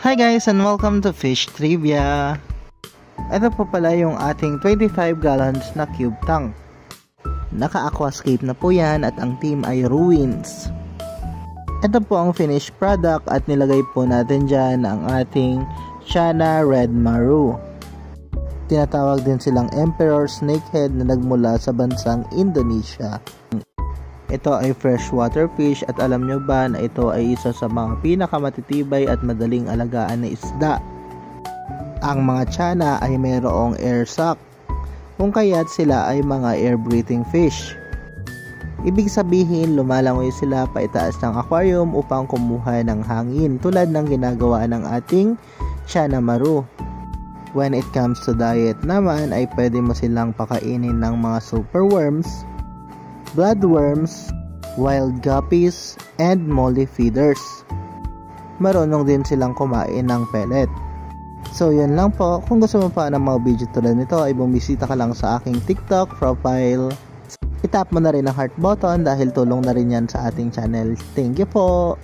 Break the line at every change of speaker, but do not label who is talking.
Hi guys and welcome to Fish Trivia. Ito po pala yung ating 25 gallons na cube tank. Naka-aquascape na po yan at ang team ay Ruins. Ito po ang finished product at nilagay po natin dyan ang ating Chana Red Maru. Tinatawag din silang Emperor Snakehead na nagmula sa bansang Indonesia. Ito ay freshwater fish at alam nyo ba na ito ay isa sa mga pinakamatitibay at madaling alagaan na isda. Ang mga Chana ay mayroong air sac, kung kaya't sila ay mga air-breathing fish. Ibig sabihin lumalangoy sila paitaas ng aquarium upang kumuha ng hangin tulad ng ginagawa ng ating Chana Maru. When it comes to diet naman ay pwede mo silang pakainin ng mga superworms, bloodworms, wild guppies, and molly feeders. Marunong din silang kumain ng pellet. So yun lang po, kung gusto mo pa ng mga video tulad nito ay bumisita ka lang sa aking TikTok profile. I-tap mo na rin ang heart button dahil tulong na rin yan sa ating channel. Thank you po!